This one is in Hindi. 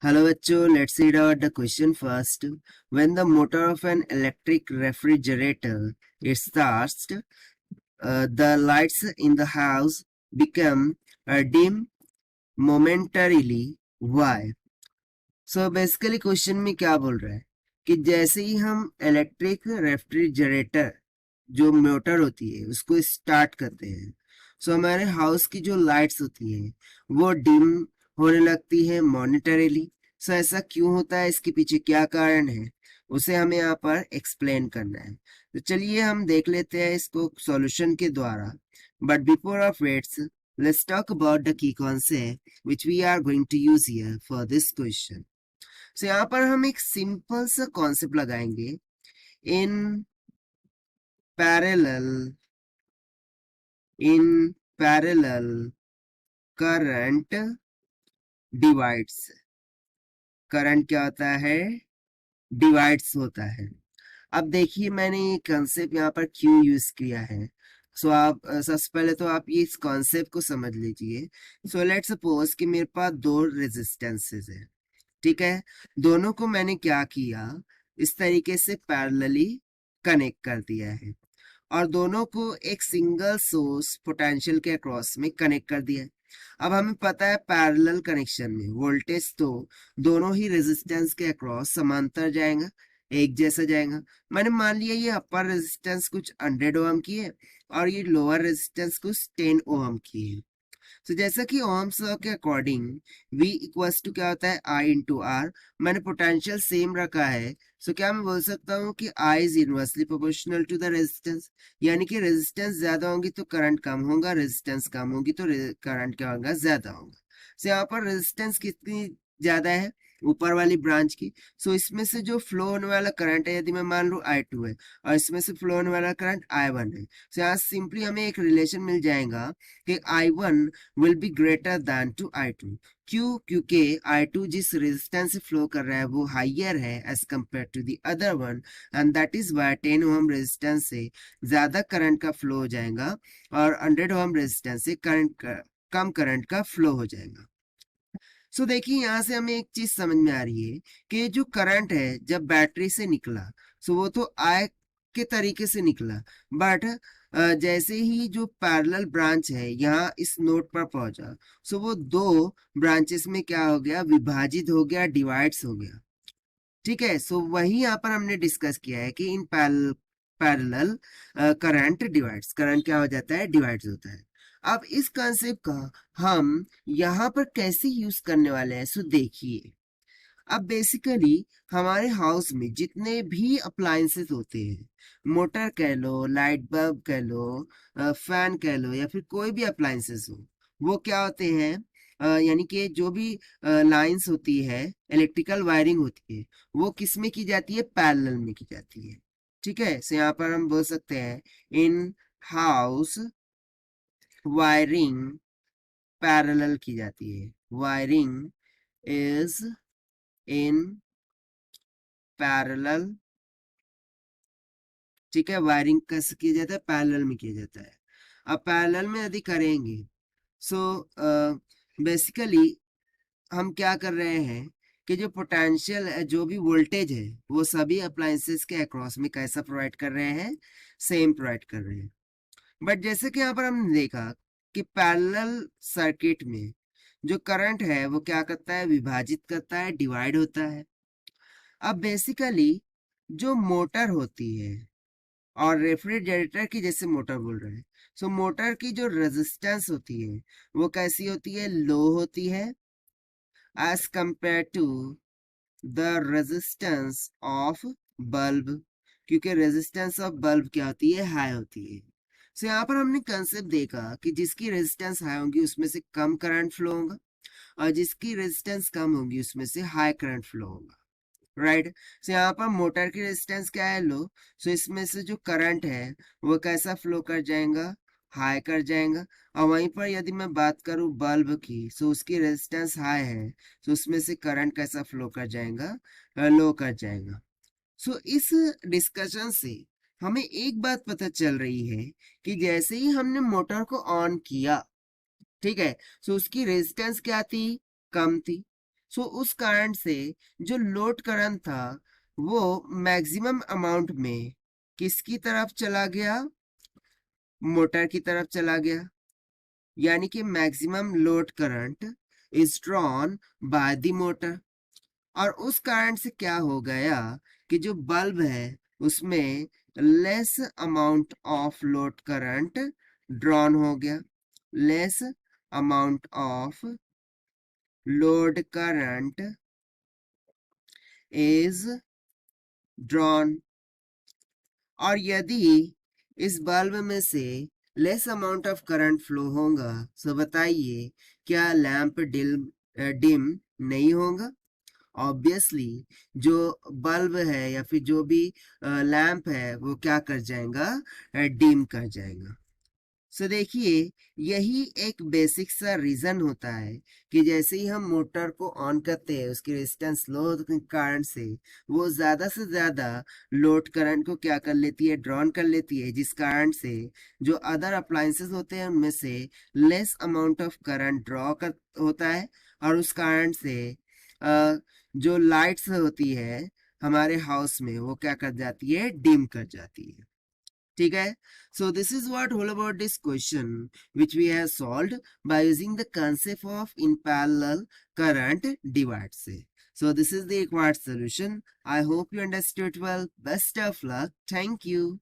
Hello bachcho, let's read out the question first. When the motor of an electric refrigerator is starts, the lights in the house become dim momentarily. Why? So basically question में क्या बोल रहा है कि जैसे ही हम इलेक्ट्रिक रेफ्रिजरेटर जो मोटर होती है उसको स्टार्ट करते हैं सो हमारे हाउस की जो लाइट्स होती है वो डिम होने लगती है मॉनिटरीली। सो ऐसा क्यों होता है, इसके पीछे क्या कारण है, उसे हमें यहाँ पर एक्सप्लेन करना है। तो चलिए हम देख लेते हैं इसको सॉल्यूशन के द्वारा। But before of its let's talk about the key concept which we are going to use here for this question. So यहाँ पर हम एक सिंपल सा कॉन्सेप्ट लगाएंगे, in parallel current divides. Current क्या होता है, डिवाइड्स होता है। अब देखिए मैंने ये कॉन्सेप्ट यहाँ पर क्यों यूज किया है। सो आप सबसे पहले तो आप ये इस कॉन्सेप्ट को समझ लीजिए। सो लेट्स सपोज कि मेरे पास दो रेजिस्टेंसेस है, ठीक है। दोनों को मैंने क्या किया, इस तरीके से पैरेलली कनेक्ट कर दिया है और दोनों को एक सिंगल सोर्स पोटेंशियल के अक्रॉस में कनेक्ट कर दिया है। अब हमें पता है पैरेलल कनेक्शन में वोल्टेज तो दोनों ही रेजिस्टेंस के अक्रॉस समांतर जाएगा, एक जैसा जाएगा। मैंने मान लिया ये अपर रेजिस्टेंस कुछ 100 ओम की है और ये लोअर रेजिस्टेंस कुछ 10 ओम की है। तो जैसा कि ओम्स लॉ के अकॉर्डिंग V इक्वल्स टू क्या होता है I इंटू आर। मैंने पोटेंशियल सेम रखा है, सो क्या मैं बोल सकता हूँ कि I is inversely proportional to the resistance, यानी कि रेजिस्टेंस ज्यादा होंगी तो करंट कम होगा, रेजिस्टेंस कम होगी तो करंट क्या होगा, ज्यादा होगा। सो यहाँ पर रेजिस्टेंस कितनी ज्यादा है, ऊपर वाली ब्रांच की। सो इसमें से जो फ्लो होने वाला करंट है, यदि मैं मान लूँ I2 है और इसमें से फ्लो होने वाला करंट I1 है, सो यहाँ सिंपली हमें एक रिलेशन मिल जाएगा कि I1 will be greater than to I2। क्यों? क्योंकि I2 जिस रेजिस्टेंस से फ्लो कर रहा है वो हाइयर है as compare to the other one, and that is why 10 ohm resistance से ज्यादा करंट का फ्लो हो जाएगा और 100 ओम रेजिस्टेंस से कम करंट का फ्लो हो जाएगा। सो देखिए यहाँ से हमें एक चीज समझ में आ रही है कि जो करंट है जब बैटरी से निकला सो वो तो आई के तरीके से निकला, बट जैसे ही जो पैरेलल ब्रांच है यहाँ इस नोड पर पहुंचा सो वो दो ब्रांचेस में क्या हो गया, विभाजित हो गया, डिवाइड्स हो गया। ठीक है, सो वही यहाँ पर हमने डिस्कस किया है कि in parallel current divides, current क्या हो जाता है, डिवाइड्स होता है। अब इस कंसेप्ट का हम यहाँ पर कैसे यूज करने वाले हैं, सो देखिए। अब बेसिकली हमारे हाउस में जितने भी अप्लायंसेस होते हैं, मोटर कह लो, लाइट बल्ब कह लो, फैन कह लो, या फिर कोई भी अप्लायंसेस हो, वो क्या होते हैं, यानी कि जो भी लाइंस होती है, इलेक्ट्रिकल वायरिंग होती है, वो किस में की जाती है, पैरेलल में की जाती है। ठीक है, सो यहाँ पर हम बोल सकते हैं इन हाउस वायरिंग पैरेलल की जाती है। Wiring is in parallel. ठीक है, वायरिंग कैसे किया जाता है, पैरेलल में किया जाता है। अब पैरेलल में यदि करेंगे सो बेसिकली हम क्या कर रहे हैं कि जो पोटेंशियल है, जो भी वोल्टेज है, वो सभी अप्लायंसेस के अक्रॉस में कैसा प्रोवाइड कर रहे हैं, सेम प्रोवाइड कर रहे हैं। बट जैसे कि यहाँ पर हमने देखा कि पैरेलल सर्किट में जो करंट है वो क्या करता है, विभाजित करता है, डिवाइड होता है। अब बेसिकली जो मोटर होती है और रेफ्रिजरेटर की जैसे मोटर बोल रहे हैं, सो मोटर की जो रेजिस्टेंस होती है वो कैसी होती है, लो होती है as compare to the resistance of bulb, क्योंकि रेजिस्टेंस ऑफ बल्ब क्या होती है, हाई होती है। सो यहाँ पर हमने कंसेप्ट देखा कि जिसकी रेजिस्टेंस हाई होगी उसमें से कम करंट फ्लो होगा और जिसकी रेजिस्टेंस कम होगी उसमें से हाई करंट फ्लो होगा। राइट, सो यहाँ पर मोटर की रेजिस्टेंस क्या है, लो। सो इसमें से जो करंट है वो कैसा फ्लो कर जाएगा, हाई कर जाएगा। और वहीं पर यदि मैं बात करूं बल्ब की, सो उसकी रेजिस्टेंस हाई है, सो उसमें से करंट कैसा फ्लो कर जाएगा, लो कर जाएगा। सो इस डिस्कशन से हमें एक बात पता चल रही है कि जैसे ही हमने मोटर को ऑन किया, ठीक है, सो उसकी रेजिस्टेंस क्या थी, कम थी। सो उस कारण से जो लोड करंट था वो मैक्सिमम अमाउंट में किसकी तरफ चला गया, मोटर की तरफ चला गया, यानी कि maximum load current is drawn by the motor. और उस कारण से क्या हो गया कि जो बल्ब है उसमें less amount of load current drawn हो गया, less amount of load current is drawn. और यदि इस बल्ब में से less amount of current flow होगा तो बताइए क्या लैंप डिम नहीं होगा? ऑब्वियसली जो बल्ब है या फिर जो भी लैंप है वो क्या कर जाएगा, डिम कर जाएगा। सो देखिए यही एक बेसिक सा रीजन होता है कि जैसे ही हम मोटर को ऑन करते हैं उसकी रेजिस्टेंस लो होने के कारण से वो ज्यादा से ज्यादा लोड करंट को क्या कर लेती है, ड्रॉन कर लेती है, जिस कारण से जो अदर अप्लायंसेस होते हैं उनमें से less amount of current draw कर होता है। और उस कारण से जो लाइट्स होती है हमारे हाउस में वो क्या कर जाती है, डिम कर जाती है। ठीक है, so this is what all about this question which we have solved by using the concept of in parallel current divides से। So this is the required solution. I hope you understood well. Best of luck. Thank you.